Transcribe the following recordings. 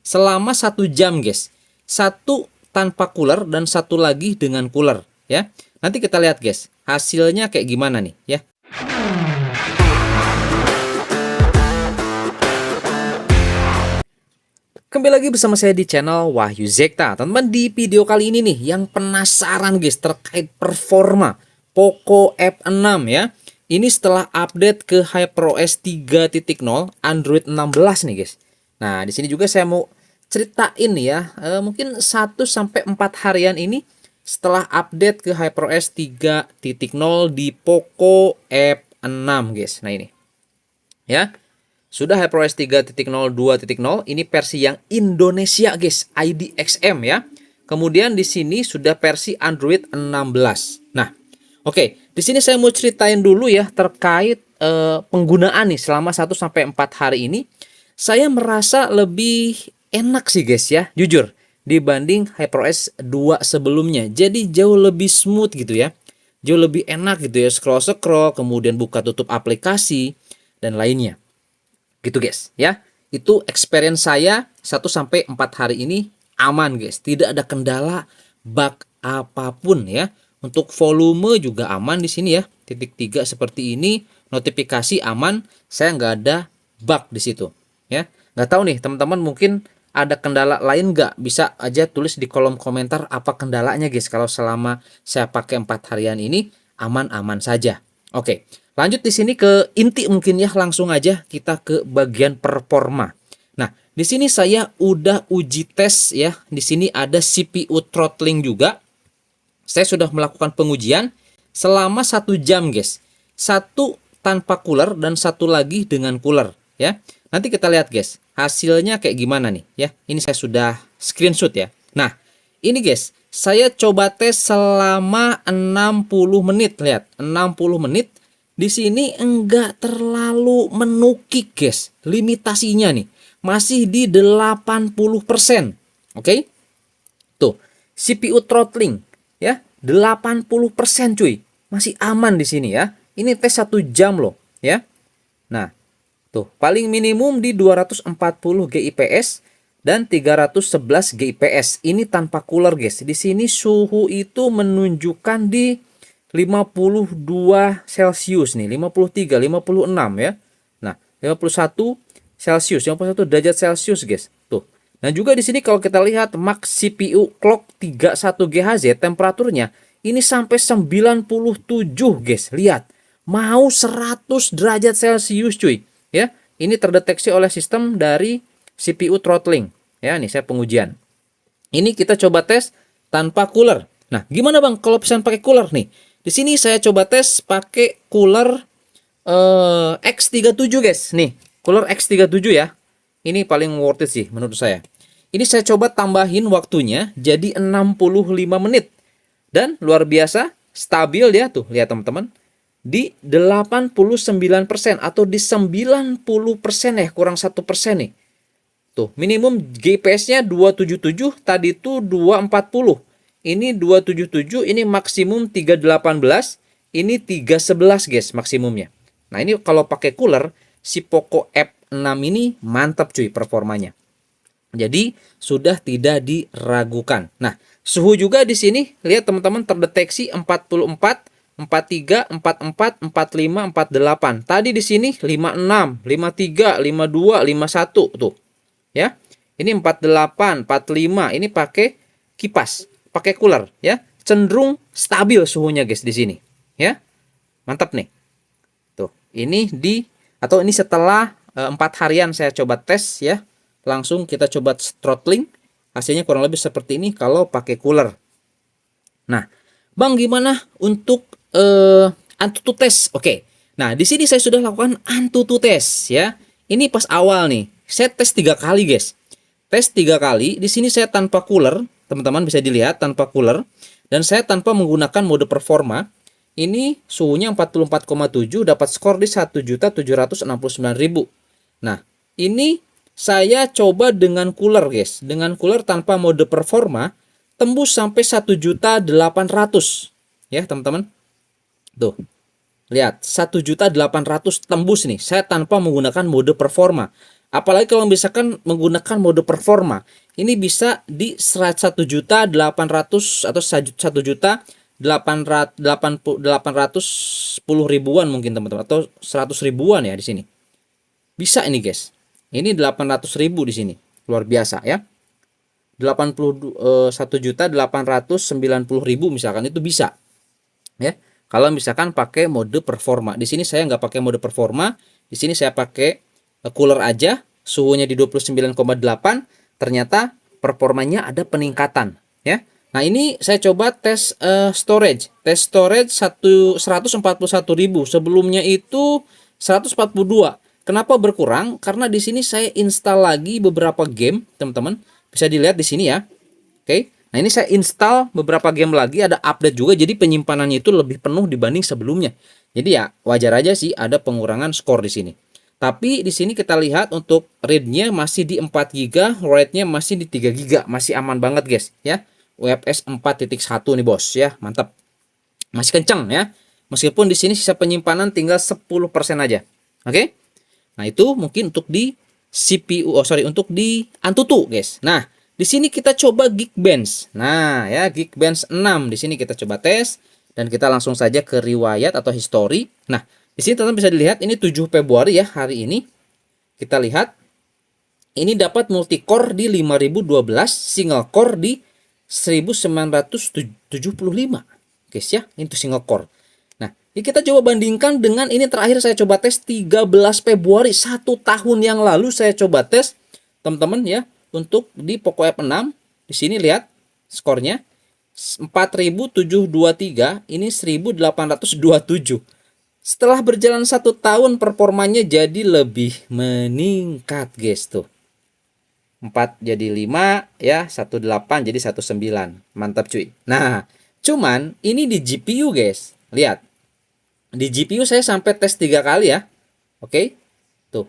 selama 1 jam guys. Satu tanpa cooler dan satu lagi dengan cooler ya. Nanti kita lihat guys, hasilnya kayak gimana nih ya. Kembali lagi bersama saya di channel Wahyu Zekta. Teman-teman, di video kali ini nih yang penasaran guys terkait performa Poco F6 ya. Ini setelah update ke HyperOS 3.0 Android 16 nih guys. Nah, di sini juga saya mau ceritain nih ya, mungkin 1 sampai 4 harian ini setelah update ke HyperOS 3.0 di Poco F6 guys. Nah, ini. Ya. Sudah HyperOS 3.0 2.0, ini versi yang Indonesia guys, IDXM ya. Kemudian di sini sudah versi Android 16. Nah, oke, di sini saya mau ceritain dulu ya terkait penggunaan nih selama 1 sampai 4 hari ini. Saya merasa lebih enak sih guys ya, jujur, dibanding HyperOS 2 sebelumnya. Jadi jauh lebih smooth gitu ya. Jauh lebih enak gitu ya, scroll-scroll, kemudian buka tutup aplikasi dan lainnya. Gitu guys ya. Itu experience saya 1 sampai 4 hari ini aman guys. Tidak ada kendala bug apapun ya. Untuk volume juga aman di sini ya. Titik 3 seperti ini, notifikasi aman, saya nggak ada bug di situ ya. Nggak tahu nih teman-teman, mungkin ada kendala lain nggak? Bisa aja tulis di kolom komentar apa kendalanya guys. Kalau selama saya pakai 4 harian ini aman-aman saja. Oke. Lanjut di sini ke inti mungkin ya, langsung aja kita ke bagian performa. Nah, di sini saya udah uji tes ya. Di sini ada CPU throttling juga. Saya sudah melakukan pengujian selama 1 jam guys. Satu tanpa cooler dan satu lagi dengan cooler ya. Nanti kita lihat guys, hasilnya kayak gimana nih ya. Ini saya sudah screenshot ya. Nah, ini guys, saya coba tes selama 60 menit. Lihat, 60 menit. Di sini enggak terlalu menukik guys. Limitasinya nih masih di 80%. Oke? Tuh, CPU throttling ya, 80% cuy. Masih aman di sini ya. Ini tes 1 jam loh ya. Nah, tuh, paling minimum di 240 GIPS dan 311 GIPS. Ini tanpa cooler guys. Di sini suhu itu menunjukkan di 52 Celcius nih, 53, 56 ya. Nah, 51 Celcius, 51 derajat Celcius guys. Tuh. Nah, juga di sini kalau kita lihat max CPU clock 31 GHz temperaturnya ini sampai 97 guys. Lihat, mau 100 derajat Celcius cuy. Ya, ini terdeteksi oleh sistem dari CPU throttling. Ya, nih saya pengujian. Ini kita coba tes tanpa cooler. Nah, gimana Bang kalau misalnya pakai cooler nih? Di sini saya coba tes pakai cooler X37 guys. Nih, cooler X37 ya. Ini paling worth it sih menurut saya. Ini saya coba tambahin waktunya jadi 65 menit. Dan luar biasa stabil ya tuh. Lihat teman-teman. Di 89% atau di 90% ya, kurang 1% nih. Tuh, minimum GPS-nya 277, tadi itu 240. Ini 277, ini maksimum 318, ini 311 guys maksimumnya. Nah, ini kalau pakai cooler si Poco F6 ini mantap cuy performanya. Jadi sudah tidak diragukan. Nah, suhu juga di sini lihat teman-teman terdeteksi 44, 43, 44, 45, 48. Tadi di sini 56, 53, 52, 51 tuh. Ya. Ini 48, 45, ini pakai kipas, pakai cooler ya, cenderung stabil suhunya guys di sini ya. Mantap nih. Tuh, ini ini setelah 4 harian saya coba tes ya. Langsung kita coba throttling. Hasilnya kurang lebih seperti ini kalau pakai cooler. Nah, Bang gimana untuk AnTuTu test? Oke. Nah, di sini saya sudah lakukan AnTuTu test ya. Ini pas awal nih. Saya tes 3 kali guys. Tes 3 kali. Di sini saya tanpa cooler. Teman-teman bisa dilihat tanpa cooler, dan saya tanpa menggunakan mode performa. Ini suhunya 44,7, dapat skor di 1.769.000. Nah, ini saya coba dengan cooler guys. Dengan cooler tanpa mode performa tembus sampai 1.800.000 ya, teman-teman. Tuh. Lihat, 1.800.000 tembus nih. Saya tanpa menggunakan mode performa. Apalagi kalau misalkan menggunakan mode performa, ini bisa di 1.800.000 atau 1.810.000 ribuan mungkin teman-teman, atau 100 ribuan ya di sini. Bisa ini guys. Ini 800.000 di sini. Luar biasa ya. 1.890.000 misalkan itu bisa. Ya. Kalau misalkan pakai mode performa. Di sini saya nggak pakai mode performa. Di sini saya pakai cooler aja. Suhunya di 29,8. Ternyata performanya ada peningkatan ya. Nah, ini saya coba tes storage. Tes storage 141.000. Sebelumnya itu 142. Kenapa berkurang? Karena di sini saya install lagi beberapa game, teman-teman. Bisa dilihat di sini ya. Oke. Nah, ini saya install beberapa game lagi, ada update juga, jadi penyimpanannya itu lebih penuh dibanding sebelumnya. Jadi ya wajar aja sih ada pengurangan skor di sini. Tapi di sini kita lihat untuk read-nya masih di 4 GB, write-nya masih di 3 GB, masih aman banget guys ya. UFS 4.1 nih bos ya, mantap. Masih kencang ya. Meskipun di sini sisa penyimpanan tinggal 10% aja. Oke? Nah, itu mungkin untuk di CPU, untuk di Antutu, guys. Nah, di sini kita coba Geekbench. Nah, ya Geekbench 6 di sini kita coba tes dan kita langsung saja ke riwayat atau history. Nah, di sini teman-teman bisa dilihat ini 7 Februari ya, hari ini. Kita lihat ini dapat multicore di 5012, single core di 1975. Guys ya, itu single core. Ini kita coba bandingkan dengan ini terakhir saya coba tes 13 Februari, 1 tahun yang lalu saya coba tes teman-teman ya, untuk di Poco F6. Di sini lihat skornya 4723, ini 1827. Setelah berjalan 1 tahun performanya jadi lebih meningkat guys tuh. 4 jadi 5 ya, 18 jadi 19. Mantap cuy. Nah, cuman ini di GPU guys. Lihat. Di GPU saya sampai tes 3 kali ya. Oke. Tuh.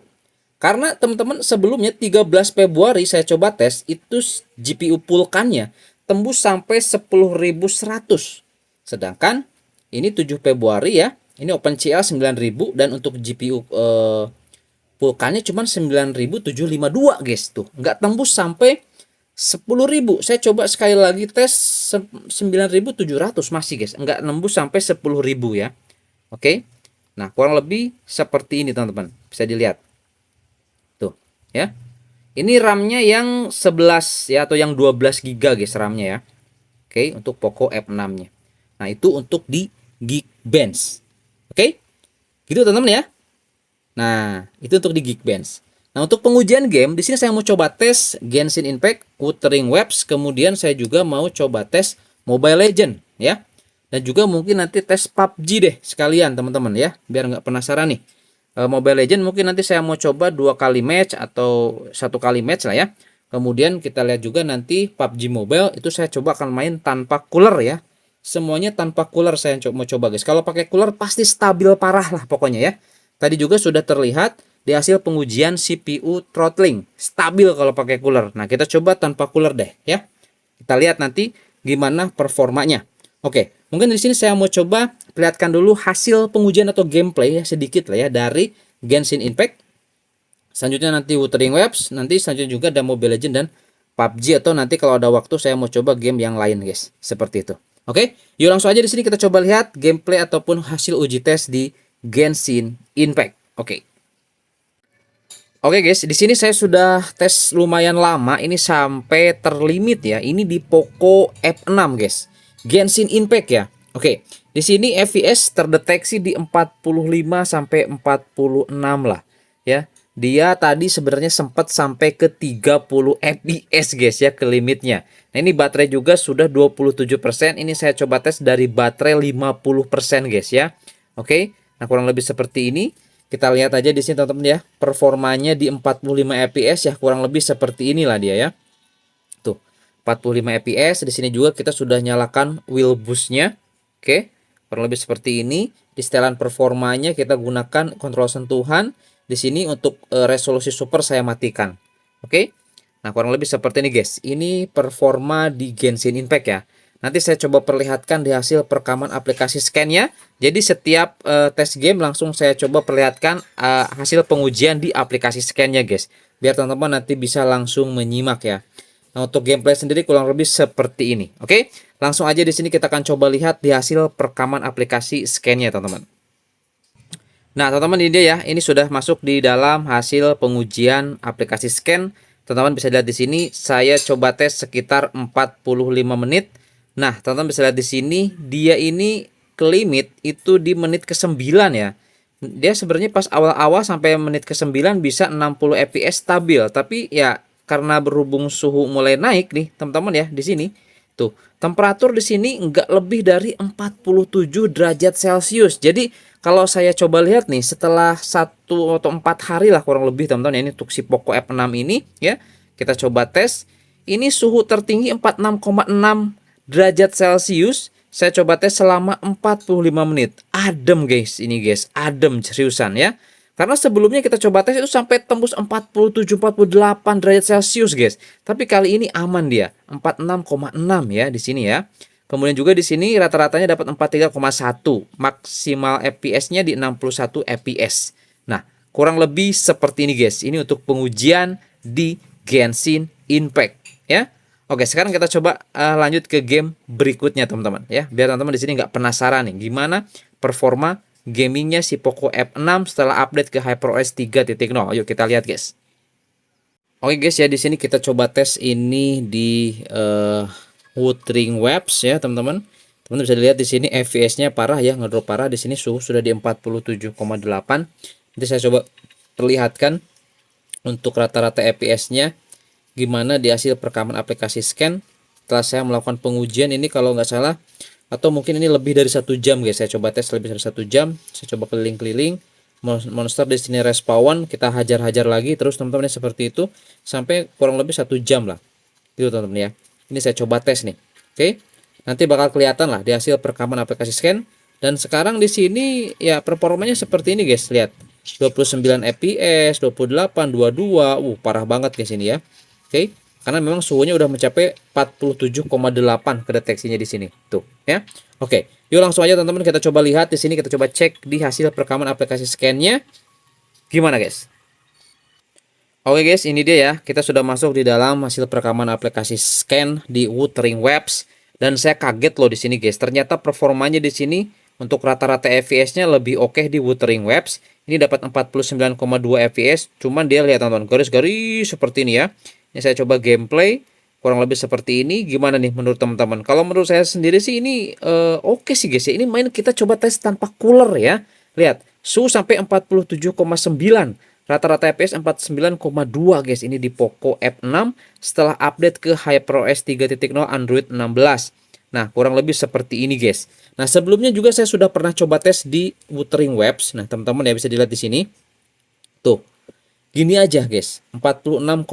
Karena teman-teman sebelumnya 13 Februari saya coba tes, itu GPU Vulkan-nya tembus sampai 10.100. Sedangkan ini 7 Februari ya. Ini OpenCL 9.000 dan untuk GPU Vulkan-nya cuma 9.752 guys tuh. Nggak tembus sampai 10.000. Saya coba sekali lagi tes 9.700 masih guys. Nggak nembus sampai 10.000 ya. Oke. Nah, kurang lebih seperti ini teman-teman. Bisa dilihat. Tuh, ya. Ini RAM-nya yang 11 ya, atau yang 12 GB guys RAM-nya ya. Oke, untuk Poco F6-nya. Nah, itu untuk di Geekbench. Oke? Gitu teman-teman ya. Nah, itu untuk di Geekbench. Nah, untuk pengujian game di sini saya mau coba tes Genshin Impact, Wuthering Waves, kemudian saya juga mau coba tes Mobile Legend ya. Dan juga mungkin nanti tes PUBG deh sekalian teman-teman ya, biar nggak penasaran nih. Mobile Legend mungkin nanti saya mau coba 2 kali match atau 1 kali match lah ya. Kemudian kita lihat juga nanti PUBG Mobile itu saya coba akan main tanpa cooler ya. Semuanya tanpa cooler saya mau coba guys. Kalau pakai cooler pasti stabil parah lah pokoknya ya. Tadi juga sudah terlihat di hasil pengujian CPU throttling, stabil kalau pakai cooler. Nah, kita coba tanpa cooler deh ya. Kita lihat nanti gimana performanya. Oke, mungkin di sini saya mau coba perlihatkan dulu hasil pengujian atau gameplay ya, sedikit lah ya dari Genshin Impact. Selanjutnya nanti Wuthering Waves, nanti selanjutnya juga ada Mobile Legends dan PUBG, atau nanti kalau ada waktu saya mau coba game yang lain guys, seperti itu. Oke, yuk langsung aja di sini kita coba lihat gameplay ataupun hasil uji tes di Genshin Impact. Oke. Oke guys, di sini saya sudah tes lumayan lama, ini sampai terlimit ya. Ini di Poco F6 guys. Genshin Impact ya. Oke, di sini FPS terdeteksi di 45 sampai 46 lah ya. Dia tadi sebenarnya sempat sampai ke 30 FPS guys ya, ke limitnya. Nah, ini baterai juga sudah 27%. Ini saya coba tes dari baterai 50% guys ya. Oke. Nah, kurang lebih seperti ini. Kita lihat aja di sini teman-teman ya. Performanya di 45 FPS ya, kurang lebih seperti inilah dia ya. 45 fps. Di sini juga kita sudah nyalakan wheel boost-nya. Oke, kurang lebih seperti ini. Di setelan performanya kita gunakan kontrol sentuhan. Di sini untuk resolusi super saya matikan. Oke. Nah, kurang lebih seperti ini guys. Ini performa di Genshin Impact ya. Nanti saya coba perlihatkan di hasil perekaman aplikasi scan-nya. Jadi setiap tes game langsung saya coba perlihatkan hasil pengujian di aplikasi scan-nya guys. biar teman-teman nanti bisa langsung menyimak ya. Nah, untuk gameplay sendiri kurang lebih seperti ini. Oke, langsung aja di sini kita akan coba lihat di hasil perekaman aplikasi scan-nya, teman-teman. Nah, teman-teman, ini dia ya. Ini sudah masuk di dalam hasil pengujian aplikasi scan. Teman-teman bisa lihat di sini, saya coba tes sekitar 45 menit. Nah, teman-teman bisa lihat di sini, dia ini ke limit itu di menit ke-9 ya. Dia sebenarnya pas awal-awal sampai menit ke-9 bisa 60 fps stabil, tapi ya karena berhubung suhu mulai naik nih, teman-teman ya, di sini. Tuh, temperatur di sini nggak lebih dari 47 derajat Celcius. Jadi kalau saya coba lihat nih, setelah 1 atau 4 hari lah kurang lebih, teman-teman ya, ini untuk si Poco F6 ini ya, kita coba tes. Ini suhu tertinggi 46,6 derajat Celcius. Saya coba tes selama 45 menit. Adem guys, ini guys, adem seriusan ya. Karena sebelumnya kita coba tes itu sampai tembus 47-48 derajat Celcius guys. Tapi kali ini aman dia, 46,6 ya di sini ya. Kemudian juga di sini rata-ratanya dapat 43,1, maksimal FPS-nya di 61 FPS. Nah, kurang lebih seperti ini guys. Ini untuk pengujian di Genshin Impact ya. Oke, sekarang kita coba lanjut ke game berikutnya teman-teman ya. Biar teman-teman di sini nggak penasaran nih gimana performa gamingnya si Poco F6 setelah update ke HyperOS 3.0. Yuk kita lihat guys. Oke guys ya, di sini kita coba tes ini di Wuthering Waves ya teman-teman. Teman-teman bisa dilihat di sini FPS-nya parah ya, ngedrop parah. Di sini suhu sudah di 47,8. Nanti saya coba perlihatkan untuk rata-rata FPS-nya gimana di hasil perekaman aplikasi scan setelah saya melakukan pengujian ini. Kalau nggak salah, atau mungkin ini lebih dari 1 jam guys, saya coba tes lebih dari 1 jam. Saya coba keliling-keliling, monster di sini respawn, kita hajar-hajar lagi terus teman-teman seperti itu sampai kurang lebih 1 jam lah gitu teman-teman ya. Ini saya coba tes nih. Oke, nanti bakal kelihatan lah di hasil perekaman aplikasi scan. Dan sekarang di sini ya performanya seperti ini guys, lihat 29 fps, 28, 22, parah banget guys ini ya. Oke, karena memang suhunya udah mencapai 47,8 kedeteksinya di sini. Tuh, ya. Oke, yuk langsung aja teman-teman kita coba lihat di sini, kita coba cek di hasil perekaman aplikasi scan-nya. Gimana, guys? Oke, guys, ini dia ya. Kita sudah masuk di dalam hasil perekaman aplikasi scan di Wuthering Waves dan saya kaget loh di sini, guys. Ternyata performanya di sini untuk rata-rata FPS-nya lebih oke di Wuthering Waves. Ini dapat 49,2 FPS, cuman dia lihat teman-teman, garis-garis seperti ini ya. Ini saya coba gameplay kurang lebih seperti ini. Gimana nih menurut teman-teman? Kalau menurut saya sendiri sih ini oke sih guys ya. Ini main kita coba tes tanpa cooler ya. Lihat, suhu sampai 47,9. Rata-rata FPS 49,2 guys. Ini di Poco F6 setelah update ke HyperOS 3.0 Android 16. Nah, kurang lebih seperti ini guys. Nah, sebelumnya juga saya sudah pernah coba tes di Wuthering Waves. Nah, teman-teman ya bisa dilihat di sini. Tuh. Gini aja guys, 46,5,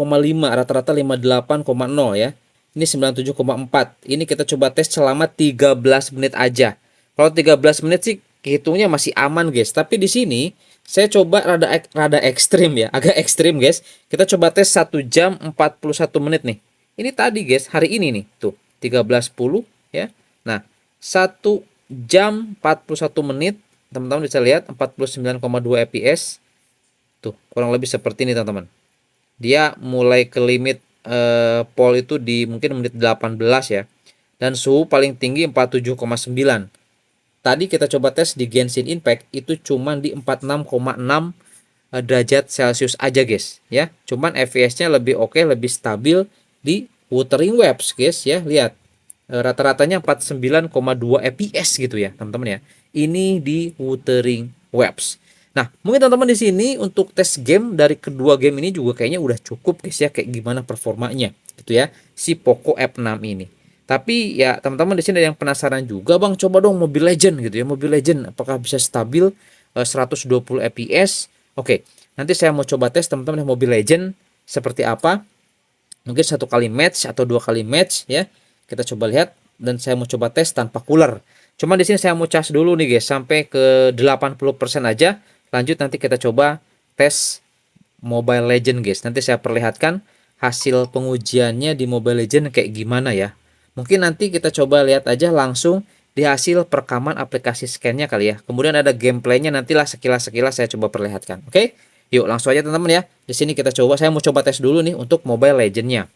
rata-rata 58,0 ya. Ini 97,4. Ini kita coba tes selama 13 menit aja. Kalau 13 menit sih hitungnya masih aman guys. Tapi di sini saya coba rada ekstrim ya, agak ekstrim guys. Kita coba tes 1 jam 41 menit nih. Ini tadi guys, hari ini nih. Tuh, 13.10 ya. Nah, 1 jam 41 menit, teman-teman bisa lihat 49,2 fps. Tuh, kurang lebih seperti ini teman-teman. Dia mulai ke limit pol itu di mungkin menit 18 ya. Dan suhu paling tinggi 47,9. Tadi kita coba tes di Genshin Impact itu cuman di 46,6 derajat Celcius aja guys ya. Cuman FPS-nya lebih oke, lebih stabil di Wuthering Waves guys ya. Lihat. Rata-ratanya 49,2 fps gitu ya, teman-teman ya. Ini di Wuthering Waves. Nah, mungkin teman-teman di sini untuk tes game dari kedua game ini juga kayaknya udah cukup guys ya, kayak gimana performanya gitu ya si Poco F6 ini. Tapi ya teman-teman di sini ada yang penasaran juga, Bang, coba dong Mobile Legend gitu ya. Mobile Legend apakah bisa stabil 120 fps? Oke, nanti saya mau coba tes teman-teman Mobile Legend seperti apa. Mungkin 1 kali match atau 2 kali match ya. Kita coba lihat dan saya mau coba tes tanpa cooler. Cuma di sini saya mau cas dulu nih guys sampai ke 80% aja. Lanjut nanti kita coba tes Mobile Legend guys. Nanti saya perlihatkan hasil pengujiannya di Mobile Legend kayak gimana ya. Mungkin nanti kita coba lihat aja langsung di hasil perekaman aplikasi scan-nya kali ya. Kemudian ada gameplaynya, nantilah sekilas-sekilas saya coba perlihatkan. Oke? Yuk langsung aja teman-teman ya. Di sini kita coba, saya mau coba tes dulu nih untuk Mobile Legends-nya.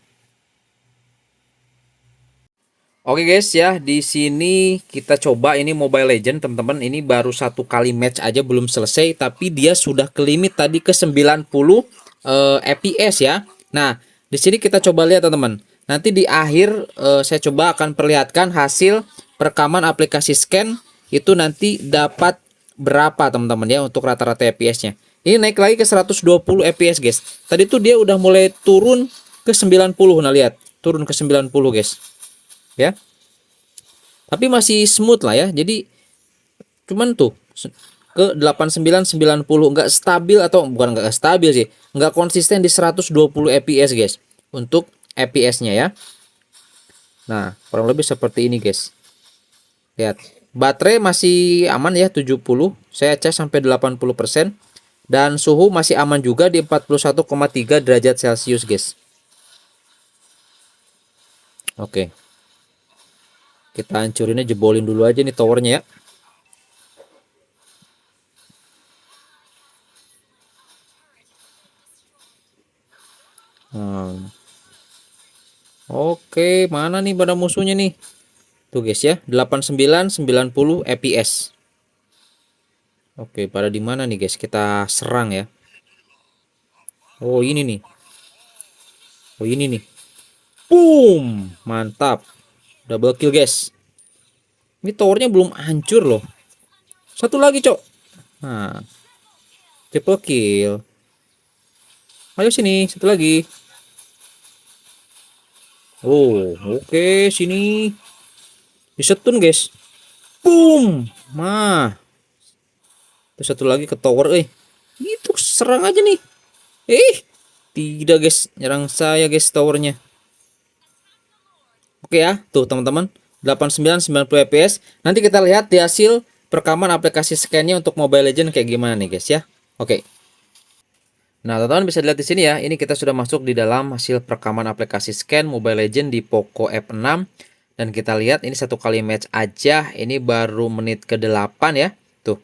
Oke guys ya, di sini kita coba ini Mobile Legend teman-teman. Ini baru satu kali match aja belum selesai, tapi dia sudah ke limit tadi ke 90 FPS ya. Nah, di sini kita coba lihat teman-teman. Nanti di akhir saya coba akan perlihatkan hasil perekaman aplikasi scan itu nanti dapat berapa teman-teman ya untuk rata-rata FPS-nya. Ini naik lagi ke 120 FPS guys. Tadi tuh dia udah mulai turun ke 90. Nah, lihat, turun ke 90 guys. Ya, tapi masih smooth lah ya. Jadi cuman tuh ke 89 90 nggak stabil, atau bukan nggak stabil sih, nggak konsisten di 120 fps guys untuk fps-nya ya. Nah, kurang lebih seperti ini guys. Lihat, baterai masih aman ya 70, saya cas sampai 80%, dan suhu masih aman juga di 41,3 derajat Celcius guys. Oke, kita hancurinnya, jebolin dulu aja nih towernya ya. Oke, mana nih pada musuhnya nih? Tuh guys ya, 89 90 fps. Oke, pada di mana nih guys? Kita serang ya. Oh, ini nih. Oh, ini nih. Boom! Mantap. Double kill guys. Ini towernya belum hancur loh. Satu lagi, Cok. Nah, triple kill. Ayo sini, satu lagi. Oh, oke, sini. Disetun guys. Boom! Mah. Terus satu lagi ke tower, Itu serang aja nih. Tidak guys, nyerang saya guys towernya. Oke ya, tuh teman-teman, 89 90 fps. Nanti kita lihat di hasil perekaman aplikasi scan-nya untuk Mobile Legends kayak gimana nih guys ya. Oke. Nah, teman-teman bisa lihat di sini ya. Ini kita sudah masuk di dalam hasil perekaman aplikasi scan Mobile Legends di Poco F6, dan kita lihat ini satu kali match aja. Ini baru menit ke-8 ya. Tuh,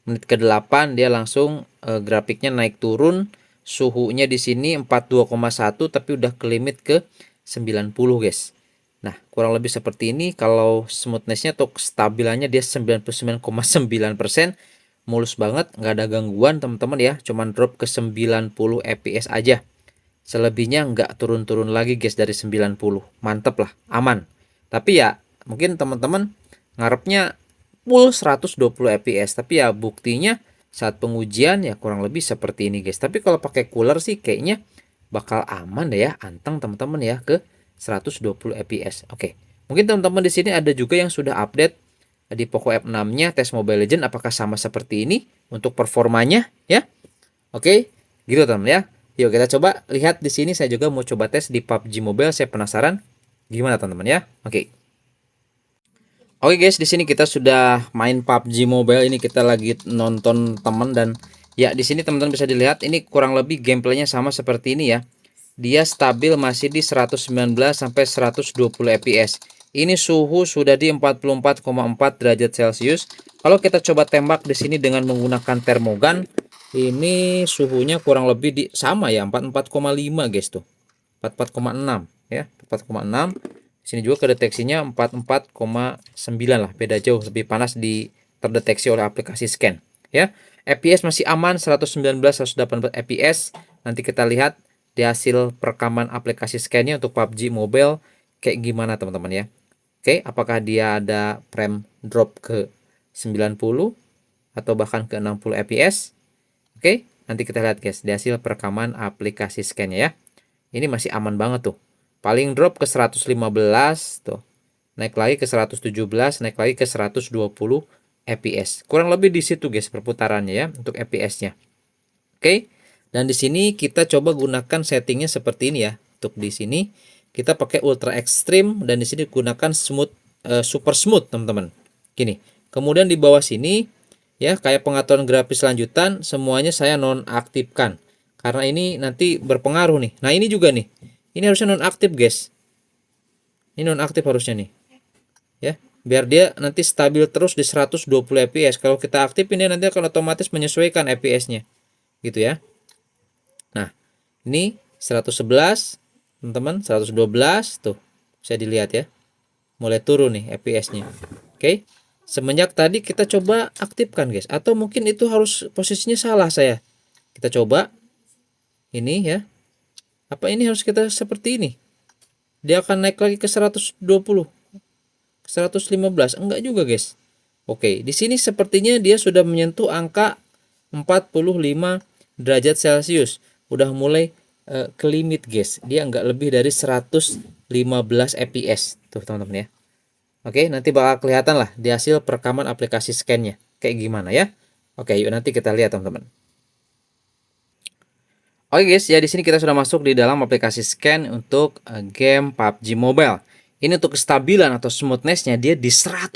menit ke-8 dia langsung grafiknya naik turun. Suhunya di sini 42,1 tapi udah ke limit ke 90 guys. Nah, kurang lebih seperti ini. Kalau smoothnessnya atau kestabilannya dia 99,9%. Mulus banget, nggak ada gangguan teman-teman ya. Cuman drop ke 90 fps aja. Selebihnya nggak turun-turun lagi guys dari 90. Mantep lah, aman. Tapi ya mungkin teman-teman ngarepnya full 120 fps. Tapi ya buktinya saat pengujian ya kurang lebih seperti ini guys. Tapi kalau pakai cooler sih kayaknya bakal aman deh ya. Anteng teman-teman ya ke 120 fps. Oke. Mungkin teman-teman di sini ada juga yang sudah update di Poco F6-nya tes Mobile Legends, apakah sama seperti ini untuk performanya ya? Oke, gitu teman ya. Yuk kita coba lihat di sini, saya juga mau coba tes di PUBG Mobile, saya penasaran gimana teman-teman ya. Oke. Oke guys, di sini kita sudah main PUBG Mobile, ini kita lagi nonton teman, dan ya di sini teman-teman bisa dilihat ini kurang lebih gameplaynya sama seperti ini ya. Dia stabil masih di 119 sampai 120 fps. Ini suhu sudah di 44,4 derajat Celcius. Kalau kita coba tembak di sini dengan menggunakan termogan, ini suhunya kurang lebih di sama ya, 44,5 guys tuh. 44,6 ya, 44,6. Sini juga kedeteksinya 44,9 lah, beda jauh, lebih panas di terdeteksi oleh aplikasi scan ya. FPS masih aman 119 180 fps. Nanti kita lihat di hasil perekaman aplikasi scan-nya untuk PUBG Mobile kayak gimana teman-teman ya. Oke, apakah dia ada frame drop ke 90 atau bahkan ke 60 fps? Oke, nanti kita lihat guys di hasil perekaman aplikasi scan-nya ya. Ini masih aman banget tuh. Paling drop ke 115 tuh. Naik lagi ke 117, naik lagi ke 120 fps. Kurang lebih di situ guys perputarannya ya untuk fps-nya. Oke. Dan di sini kita coba gunakan settingnya seperti ini ya. Untuk di sini kita pakai ultra extreme, dan di sini gunakan smooth, super smooth teman-teman. Gini. Kemudian di bawah sini ya kayak pengaturan grafis lanjutan semuanya saya nonaktifkan karena ini nanti berpengaruh nih. Nah ini juga nih. Ini harusnya nonaktif guys. Ini nonaktif harusnya nih. Ya, biar dia nanti stabil terus di 120 fps. Kalau kita aktifin dia nanti akan otomatis menyesuaikan fps-nya. Gitu ya. Nah, ini 111, teman-teman, 112 tuh. Bisa dilihat ya. Mulai turun nih FPS-nya. Oke. Semenjak tadi kita coba aktifkan, guys. Atau mungkin itu harus posisinya salah saya. Kita coba ini ya. Apa ini harus kita seperti ini? Dia akan naik lagi ke 120, ke 115. Enggak juga, guys. Oke, di sini sepertinya dia sudah menyentuh angka 45 derajat Celcius. Udah mulai ke limit, guys. Dia enggak lebih dari 115 fps. Tuh, teman-teman ya. Oke, nanti bakal kelihatan lah di hasil perekaman aplikasi scan-nya. Kayak gimana ya. Oke, yuk nanti kita lihat, teman-teman. Oke guys, ya di sini kita sudah masuk di dalam aplikasi scan untuk game PUBG Mobile. Ini untuk kestabilan atau smoothness-nya dia di 100%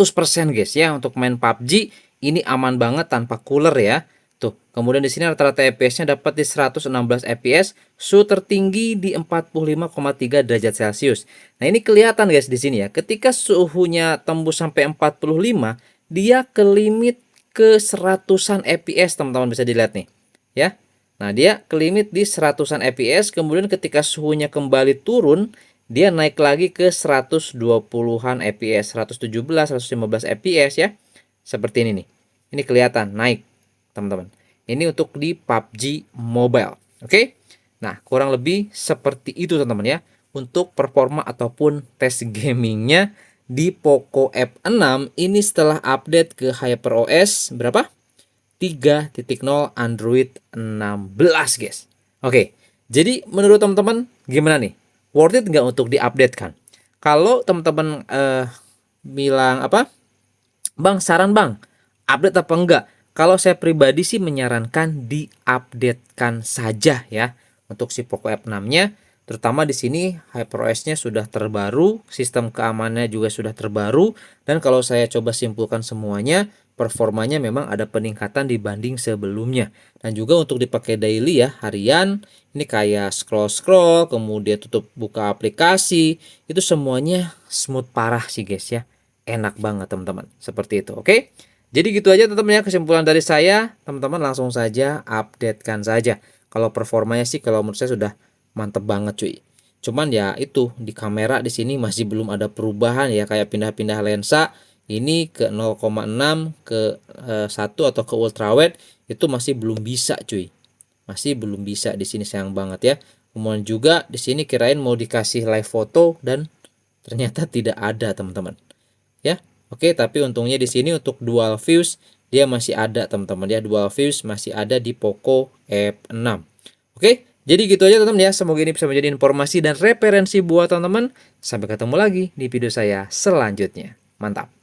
guys ya. Untuk main PUBG ini aman banget tanpa cooler ya. Tuh, kemudian di sini rata-rata FPS-nya dapat di 116 FPS, suhu tertinggi di 45,3 derajat Celcius. Nah, ini kelihatan guys di sini ya. Ketika suhunya tembus sampai 45, dia ke limit ke 100-an FPS, teman-teman bisa dilihat nih. Ya. Nah, dia ke limit di 100-an fps, kemudian ketika suhunya kembali turun, dia naik lagi ke 120-an fps, 117, 115 fps ya. Seperti ini nih. Ini kelihatan naik, teman-teman. Ini untuk di PUBG Mobile. Oke? Nah, kurang lebih seperti itu, teman-teman ya. Untuk performa ataupun tes gamingnya di Poco F6 ini setelah update ke HyperOS berapa? 3.0 Android 16 guys. Oke, jadi menurut teman-teman gimana nih? Worth it nggak untuk diupdate kan? Kalau teman-teman bilang apa? Bang, saran bang, update apa enggak? Kalau saya pribadi sih menyarankan diupdatekan saja ya untuk si Poco F6-nya. Terutama di sini HyperOS-nya sudah terbaru, sistem keamanannya juga sudah terbaru, dan kalau saya coba simpulkan semuanya, performanya memang ada peningkatan dibanding sebelumnya. Dan juga untuk dipakai daily ya, harian, ini kayak scroll-scroll, kemudian tutup buka aplikasi, itu semuanya smooth parah sih guys ya. Enak banget teman-teman, seperti itu, oke? Jadi gitu aja teman-teman ya kesimpulan dari saya, teman-teman langsung saja updatekan saja. Kalau performanya sih kalau menurut saya sudah mantep banget cuy. Cuman ya itu di kamera di sini masih belum ada perubahan ya, kayak pindah-pindah lensa ini ke 0,6 ke 1 atau ke ultrawide itu masih belum bisa cuy. Masih belum bisa di sini, sayang banget ya. Kemudian juga di sini kirain mau dikasih live foto dan ternyata tidak ada teman-teman. Ya. Oke, tapi untungnya di sini untuk dual views dia masih ada teman-teman ya. Dual views masih ada di Poco F6. Oke, jadi gitu aja teman-teman ya. Semoga ini bisa menjadi informasi dan referensi buat teman-teman. Sampai ketemu lagi di video saya selanjutnya. Mantap.